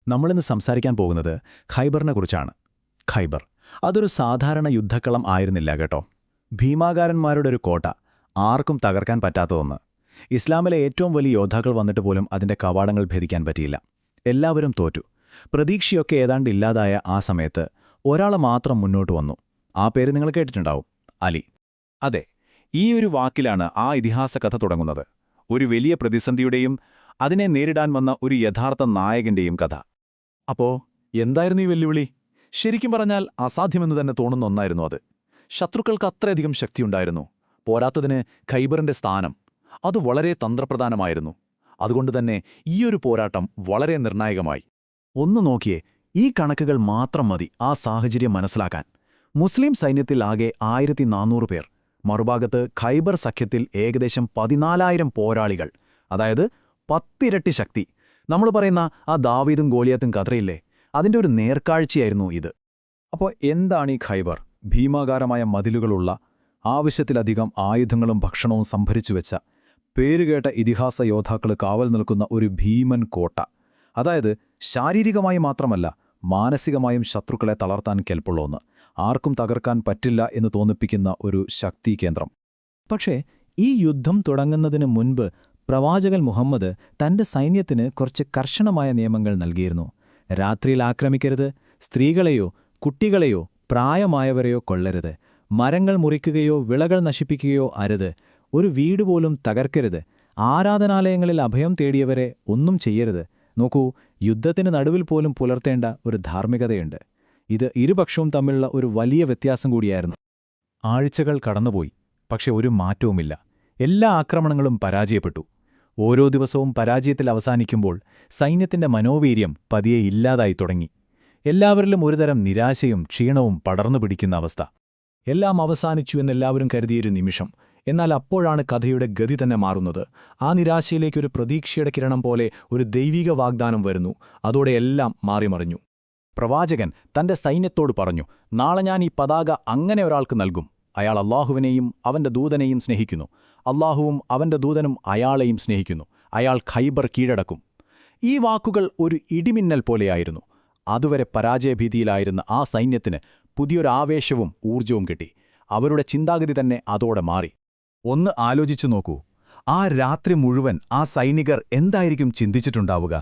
നമ്മളിന്ന് സംസാരിക്കാൻ പോകുന്നത് ഖൈബറിനെക്കുറിച്ചാണ്. ഖൈബർ അതൊരു സാധാരണ യുദ്ധക്കളം ആയിരുന്നില്ല കേട്ടോ. ഭീമാകാരന്മാരുടെ ഒരു കോട്ട, ആർക്കും തകർക്കാൻ പറ്റാത്ത ഒന്ന്. ഇസ്ലാമിലെ ഏറ്റവും വലിയ യോദ്ധാക്കൾ വന്നിട്ട് പോലും അതിന്റെ കവാടങ്ങൾ ഭേദിക്കാൻ പറ്റിയില്ല. എല്ലാവരും തോറ്റു. പ്രതീക്ഷയൊക്കെ ഏതാണ്ട് ഇല്ലാതായ ആ സമയത്ത് ഒരാൾ മാത്രം മുന്നോട്ട് വന്നു. ആ പേര് നിങ്ങൾ കേട്ടിട്ടുണ്ടാവും, അലി. അതെ, ഈ ഒരു വാക്കിലാണ് ആ ഇതിഹാസ കഥ തുടങ്ങുന്നത്. ഒരു വലിയ പ്രതിസന്ധിയുടെയും അതിനെ നേരിടാൻ വന്ന ഒരു യഥാർത്ഥ നായകന്റെയും കഥ. അപ്പോ എന്തായിരുന്നു ഈ വെല്ലുവിളി? ശരിക്കും പറഞ്ഞാൽ അസാധ്യമെന്ന് തന്നെ തോന്നുന്ന ഒന്നായിരുന്നു അത്. ശത്രുക്കൾക്ക് അത്രയധികം ശക്തിയുണ്ടായിരുന്നു. പോരാത്തതിന് ഖൈബറിന്റെ സ്ഥാനം അത് വളരെ തന്ത്രപ്രധാനമായിരുന്നു. അതുകൊണ്ടുതന്നെ ഈയൊരു പോരാട്ടം വളരെ നിർണായകമായി. ഒന്ന് നോക്കിയേ, ഈ കണക്കുകൾ മാത്രം മതി ആ സാഹചര്യം മനസ്സിലാക്കാൻ. മുസ്ലിം സൈന്യത്തിൽ ആകെ 1400 പേർ, മറുഭാഗത്ത് ഖൈബർ സഖ്യത്തിൽ ഏകദേശം 14,000 പോരാളികൾ, അതായത് 10 ഇരട്ടി ശക്തി. നമ്മൾ പറയുന്ന ആ ദാവീദും ഗോലിയാത്തും കഥയില്ലേ, അതിന്റെ ഒരു നേർക്കാഴ്ചയായിരുന്നു ഇത്. അപ്പോൾ എന്താണ് ഈ ഖൈബർ? ഭീമാകാരമായ മതിലുകളുള്ള, ആവശ്യത്തിലധികം ആയുധങ്ങളും ഭക്ഷണവും സംഭരിച്ചുവെച്ച, പേരുകേട്ട ഇതിഹാസ യോദ്ധാക്കൾ കാവൽ നിൽക്കുന്ന ഒരു ഭീമൻ കോട്ട. അതായത് ശാരീരികമായി മാത്രമല്ല, മാനസികമായും ശത്രുക്കളെ തളർത്താൻ കെൽപ്പുള്ള ഒന്ന്, ആർക്കും തകർക്കാൻ പറ്റില്ല എന്ന് തോന്നിപ്പിക്കുന്ന ഒരു ശക്തി കേന്ദ്രം. പക്ഷേ ഈ യുദ്ധം തുടങ്ങുന്നതിന് മുൻപ് പ്രവാചകൻ മുഹമ്മദ് തന്റെ സൈന്യത്തിന് കുറച്ച് കർശനമായ നിയമങ്ങൾ നൽകിയിരുന്നു. രാത്രിയിൽ ആക്രമിക്കരുത്, സ്ത്രീകളെയോ കുട്ടികളെയോ പ്രായമായവരെയോ കൊള്ളരുത്, മരങ്ങൾ മുറിക്കുകയോ വിളകൾ നശിപ്പിക്കുകയോ അരുത്, ഒരു വീട് പോലും തകർക്കരുത്, ആരാധനാലയങ്ങളിൽ അഭയം തേടിയവരെ ഒന്നും ചെയ്യരുത്. നോക്കൂ, യുദ്ധത്തിന് നടുവിൽ പോലും പുലർത്തേണ്ട ഒരു ധാർമ്മികതയുണ്ട്. ഇത് ഇരുപക്ഷവും തമ്മിലുള്ള ഒരു വലിയ വ്യത്യാസം കൂടിയായിരുന്നു. ആഴ്ചകൾ കടന്നുപോയി, പക്ഷെ ഒരു മാറ്റവുമില്ല. എല്ലാ ആക്രമണങ്ങളും പരാജയപ്പെട്ടു. ഓരോ ദിവസവും പരാജയത്തിൽ അവസാനിക്കുമ്പോൾ സൈന്യത്തിന്റെ മനോവീര്യം പതിയെ ഇല്ലാതായി തുടങ്ങി. എല്ലാവരിലും ഒരുതരം നിരാശയും ക്ഷീണവും പടർന്നു പിടിക്കുന്ന അവസ്ഥ. എല്ലാം അവസാനിച്ചു എന്നെല്ലാവരും കരുതിയൊരു നിമിഷം. എന്നാൽ അപ്പോഴാണ് കഥയുടെ ഗതി തന്നെ മാറുന്നത്. ആ നിരാശയിലേക്കൊരു പ്രതീക്ഷയുടെ കിരണം പോലെ ഒരു ദൈവിക വാഗ്ദാനം വരുന്നു. അതോടെ എല്ലാം മാറിമറിഞ്ഞു. പ്രവാചകൻ തന്റെ സൈന്യത്തോട് പറഞ്ഞു, നാളെ ഞാൻ ഈ പതാക അങ്ങനെ ഒരാൾക്ക് നൽകും. അയാൾ അല്ലാഹുവിനെയും അവന്റെ ദൂതനെയും സ്നേഹിക്കുന്നു. അല്ലാഹുവും അവന്റെ ദൂതനും അയാളെയും സ്നേഹിക്കുന്നു. അയാൾ ഖൈബർ കീഴടക്കും. ഈ വാക്കുകൾ ഒരു ഇടിമിന്നൽ പോലെയായിരുന്നു. അതുവരെ പരാജയഭീതിയിലായിരുന്ന ആ സൈന്യത്തിന് പുതിയൊരാവേശവും ഊർജവും കിട്ടി. അവരുടെ ചിന്താഗതി തന്നെ അതോടെ മാറി. ഒന്ന് ആലോചിച്ചു നോക്കൂ, ആ രാത്രി മുഴുവൻ ആ സൈനികർ എന്തായിരിക്കും ചിന്തിച്ചിട്ടുണ്ടാവുക?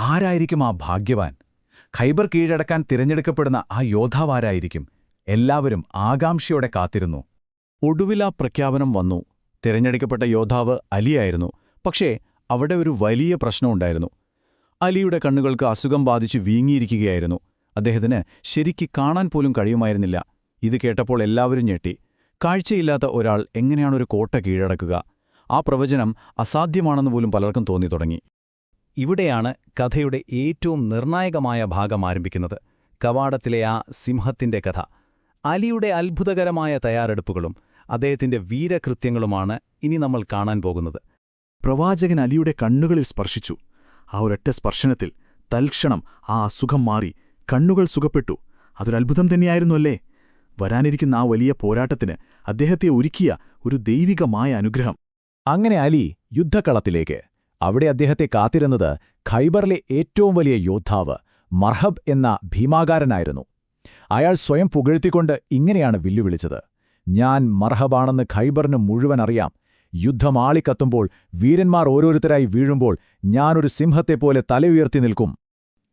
ആരായിരിക്കും ആ ഭാഗ്യവാൻ? ഖൈബർ കീഴടക്കാൻ തിരഞ്ഞെടുക്കപ്പെടുന്ന ആ യോദ്ധാവാരായിരിക്കും? എല്ലാവരും ആകാംക്ഷയോടെ കാത്തിരുന്നു. ഒടുവിൽ ആ പ്രഖ്യാപനം വന്നു. തിരഞ്ഞെടുക്കപ്പെട്ട യോദ്ധാവ് അലിയായിരുന്നു. പക്ഷേ അവിടെ ഒരു വലിയ പ്രശ്നമുണ്ടായിരുന്നു. അലിയുടെ കണ്ണുകൾക്ക് അസുഖം ബാധിച്ച് വീങ്ങിയിരിക്കുകയായിരുന്നു. അദ്ദേഹത്തിന് ശരിക്ക് കാണാൻ പോലും കഴിയുമായിരുന്നില്ല. ഇത് കേട്ടപ്പോൾ എല്ലാവരും ഞെട്ടി. കാഴ്ചയില്ലാത്ത ഒരാൾ എങ്ങനെയാണൊരു കോട്ട കീഴടക്കുക? ആ പ്രവചനം അസാധ്യമാണെന്ന് പോലും പലർക്കും തോന്നി തുടങ്ങി. ഇവിടെയാണ് കഥയുടെ ഏറ്റവും നിർണായകമായ ഭാഗം ആരംഭിക്കുന്നത്. കവാടത്തിലെ ആ സിംഹത്തിന്റെ കഥ. അലിയുടെ അത്ഭുതകരമായ തയ്യാറെടുപ്പുകളും അദ്ദേഹത്തിന്റെ വീരകൃത്യങ്ങളുമാണ് ഇനി നമ്മൾ കാണാൻ പോകുന്നത്. പ്രവാചകൻ അലിയുടെ കണ്ണുകളിൽ സ്പർശിച്ചു. ആ ഒരൊറ്റ സ്പർശനത്തിൽ തൽക്ഷണം ആ അസുഖം മാറി, കണ്ണുകൾ സുഖപ്പെട്ടു. അതൊരത്ഭുതം തന്നെയായിരുന്നു അല്ലേ? വരാനിരിക്കുന്ന ആ വലിയ പോരാട്ടത്തിന് അദ്ദേഹത്തെ ഒരുക്കിയ ഒരു ദൈവികമായ അനുഗ്രഹം. അങ്ങനെ അലി യുദ്ധക്കളത്തിലേക്ക്. അവിടെ അദ്ദേഹത്തെ കാത്തിരുന്നത് ഖൈബറിലെ ഏറ്റവും വലിയ യോദ്ധാവ് മർഹബ് എന്ന ഭീമാകാരനായിരുന്നു. അയാൾ സ്വയം പുകഴ്ത്തിക്കൊണ്ട് ഇങ്ങനെയാണ് വെല്ലുവിളിച്ചത്: ഞാൻ മർഹബാണെന്ന് ഖൈബറിന് മുഴുവൻ അറിയാം. യുദ്ധമാളിക്കത്തുമ്പോൾ, വീരന്മാർ ഓരോരുത്തരായി വീഴുമ്പോൾ ഞാനൊരു സിംഹത്തെപ്പോലെ തലയുയർത്തി നിൽക്കും.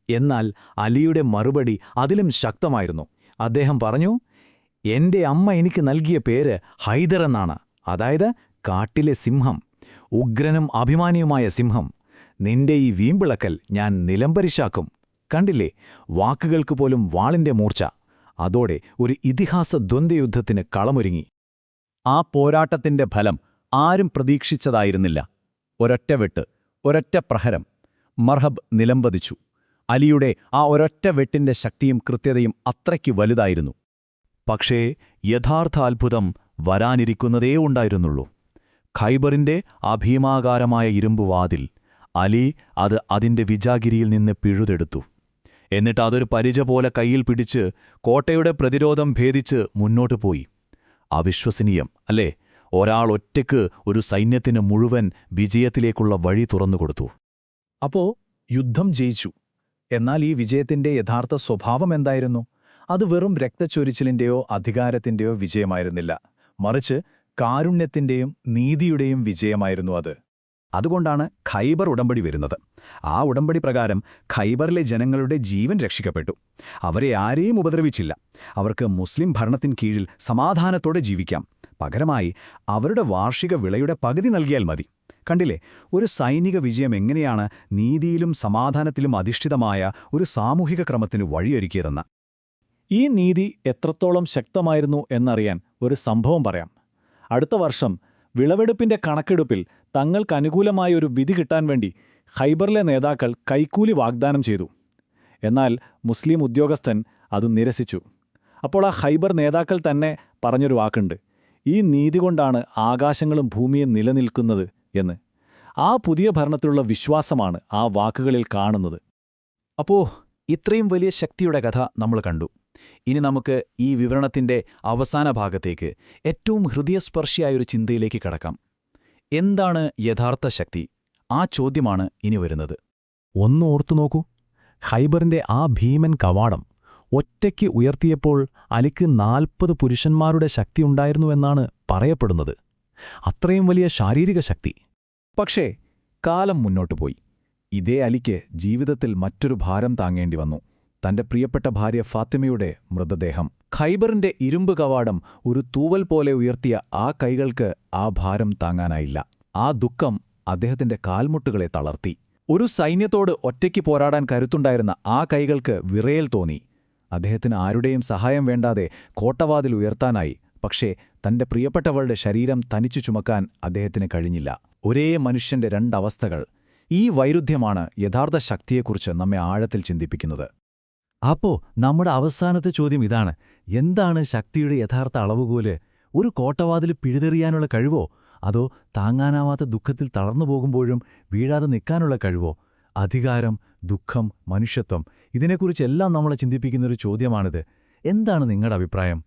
എന്നാൽ അലിയുടെ മറുപടി അതിലും ശക്തമായിരുന്നു. അദ്ദേഹം പറഞ്ഞു, എന്റെ അമ്മ എനിക്ക് നൽകിയ പേര് ഹൈദർ എന്നാണ്, അതായത് കാട്ടിലെ സിംഹം, ഉഗ്രനും അഭിമാനിയുമായ സിംഹം. നിന്റെ ഈ വീമ്പിളക്കൽ ഞാൻ നിലംപരിശാക്കും. കണ്ടില്ലേ, വാക്കുകൾക്ക് പോലും വാളിന്റെ മൂർച്ച. അതോടെ ഒരു ഇതിഹാസ ദ്വന്ദ്വയുദ്ധത്തിന് കളമൊരുങ്ങി. ആ പോരാട്ടത്തിന്റെ ഫലം ആരും പ്രതീക്ഷിച്ചതായിരുന്നില്ല. ഒരൊറ്റ വെട്ട്, ഒരൊറ്റ പ്രഹരം. മർഹബ് നിലംപതിച്ചു. അലിയുടെ ആ ഒരൊറ്റ വെട്ടിന്റെ ശക്തിയും കൃത്യതയും അത്രയ്ക്ക് വലുതായിരുന്നു. പക്ഷേ യഥാർത്ഥ അത്ഭുതം വരാനിരിക്കുന്നതേ ഉണ്ടായിരുന്നുള്ളൂ. ഖൈബറിന്റെ അഭീമാകാരമായ ഇരുമ്പുവാതിൽ. അലി അത് അതിന്റെ വിജാഗിരിയിൽ നിന്ന് പിഴുതെടുത്തു. എന്നിട്ട് അതൊരു പരിച പോലെ കയ്യിൽ പിടിച്ച് കോട്ടയുടെ പ്രതിരോധം ഭേദിച്ച് മുന്നോട്ടു പോയി. അവിശ്വസനീയം അല്ലേ? ഒരാൾ ഒറ്റയ്ക്ക് ഒരു സൈന്യത്തിന് മുഴുവൻ വിജയത്തിലേക്കുള്ള വഴി തുറന്നുകൊടുത്തു. അപ്പോ യുദ്ധം ജയിച്ചു. എന്നാൽ ഈ വിജയത്തിന്റെ യഥാർത്ഥ സ്വഭാവം എന്തായിരുന്നു? അത് വെറും രക്തച്ചൊരിച്ചിലിന്റെയോ അധികാരത്തിന്റെയോ വിജയമായിരുന്നില്ല, മറിച്ച് കാരുണ്യത്തിന്റെയും നീതിയുടെയും വിജയമായിരുന്നു അത്. അതുകൊണ്ടാണ് ഖൈബർ ഉടമ്പടി വരുന്നത്. ആ ഉടമ്പടി പ്രകാരം ഖൈബറിലെ ജനങ്ങളുടെ ജീവൻ രക്ഷിക്കപ്പെട്ടു. അവരെ ആരെയും ഉപദ്രവിച്ചില്ല. അവർക്ക് മുസ്ലിം ഭരണത്തിൻ കീഴിൽ സമാധാനത്തോടെ ജീവിക്കാം. പകരമായി അവരുടെ വാർഷിക വിളയുടെ പകുതി നൽകിയാൽ മതി. കണ്ടില്ലേ, ഒരു സൈനിക വിജയം എങ്ങനെയാണ് നീതിയിലും സമാധാനത്തിലും അധിഷ്ഠിതമായ ഒരു സാമൂഹിക ക്രമത്തിന് വഴിയൊരുക്കിയതെന്ന്. ഈ നീതി എത്രത്തോളം ശക്തമായിരുന്നു എന്നറിയാൻ ഒരു സംഭവം പറയാം. അടുത്ത വർഷം വിളവെടുപ്പിന്റെ കണക്കെടുപ്പിൽ തങ്ങൾക്കനുകൂലമായ ഒരു വിധി കിട്ടാൻ വേണ്ടി ഖൈബറിലെ നേതാക്കൾ കൈക്കൂലി വാഗ്ദാനം ചെയ്തു. എന്നാൽ മുസ്ലിം ഉദ്യോഗസ്ഥൻ അത് നിരസിച്ചു. അപ്പോൾ ആ ഖൈബർ നേതാക്കൾ തന്നെ പറഞ്ഞൊരു വാക്കുണ്ട്: ഈ നീതി കൊണ്ടാണ് ആകാശങ്ങളും ഭൂമിയും നിലനിൽക്കുന്നത് എന്ന്. ആ പുതിയ ഭരണത്തിലുള്ള വിശ്വാസമാണ് ആ വാക്കുകളിൽ കാണുന്നത്. അപ്പോ ഇത്രയും വലിയ ശക്തിയുടെ കഥ നമ്മൾ കണ്ടു. ഇനി നമുക്ക് ഈ വിവരണത്തിന്റെ അവസാന ഭാഗത്തേക്ക് ഏറ്റവും ഹൃദയസ്പർശിയായൊരു ചിന്തയിലേക്ക് കടക്കാം. എന്താണ് യഥാർത്ഥ ശക്തി? ആ ചോദ്യമാണ് ഇനി വരുന്നത്. ഒന്ന് ഓർത്തു നോക്കൂ, ഖൈബറിന്റെ ആ ഭീമൻ കവാടം ഒറ്റയ്ക്ക് ഉയർത്തിയപ്പോൾ അലിക്ക് 40 പുരുഷന്മാരുടെ ശക്തിയുണ്ടായിരുന്നുവെന്നാണ് പറയപ്പെടുന്നത്. അത്രയും വലിയ ശാരീരിക ശക്തി. പക്ഷേ കാലം മുന്നോട്ടു പോയി. ഇതേ അലിക്ക് ജീവിതത്തിൽ മറ്റൊരു ഭാരം താങ്ങേണ്ടി വന്നു. തന്റെ പ്രിയപ്പെട്ട ഭാര്യ ഫാത്തിമയുടെ മൃതദേഹം. ഖൈബറിന്റെ ഇരുമ്പ് കവാടം ഒരു തൂവൽ പോലെ ഉയർത്തിയ ആ കൈകൾക്ക് ആ ഭാരം താങ്ങാനായില്ല. ആ ദുഃഖം അദ്ദേഹത്തിന്റെ കാൽമുട്ടുകളെ തളർത്തി. ഒരു സൈന്യത്തോട് ഒറ്റയ്ക്ക് പോരാടാൻ കരുത്തുണ്ടായിരുന്ന ആ കൈകൾക്ക് വിറയൽ തോന്നി. അദ്ദേഹത്തിന് ആരുടെയും സഹായം വേണ്ടാതെ കോട്ടവാതിൽ ഉയർത്താനായി. പക്ഷേ തന്റെ പ്രിയപ്പെട്ടവളുടെ ശരീരം തനിച്ചു ചുമക്കാൻ അദ്ദേഹത്തിന് കഴിഞ്ഞില്ല. ഒരേ മനുഷ്യന്റെ രണ്ടവസ്ഥകൾ. ഈ വൈരുദ്ധ്യമാണ് യഥാർത്ഥ ശക്തിയെക്കുറിച്ച് നമ്മെ ആഴത്തിൽ ചിന്തിപ്പിക്കുന്നത്. അപ്പോ നമ്മുടെ അവസാനത്തെ ചോദ്യം ഇതാണ്: എന്താണ് ശക്തിയുടെ യഥാർത്ഥ അളവുകോല്? ഒരു കോട്ടവാതിൽ പിഴുതെറിയാനുള്ള കഴിവോ? അതോ താങ്ങാനാവാത്ത ദുഃഖത്തിൽ തളർന്നു പോകുമ്പോഴും വീഴാതെ നിൽക്കാനുള്ള കഴിവോ? അധികാരം, ദുഃഖം, മനുഷ്യത്വം, ഇതിനെക്കുറിച്ചെല്ലാം നമ്മളെ ചിന്തിപ്പിക്കുന്നൊരു ചോദ്യമാണിത്. എന്താണ് നിങ്ങളുടെ അഭിപ്രായം?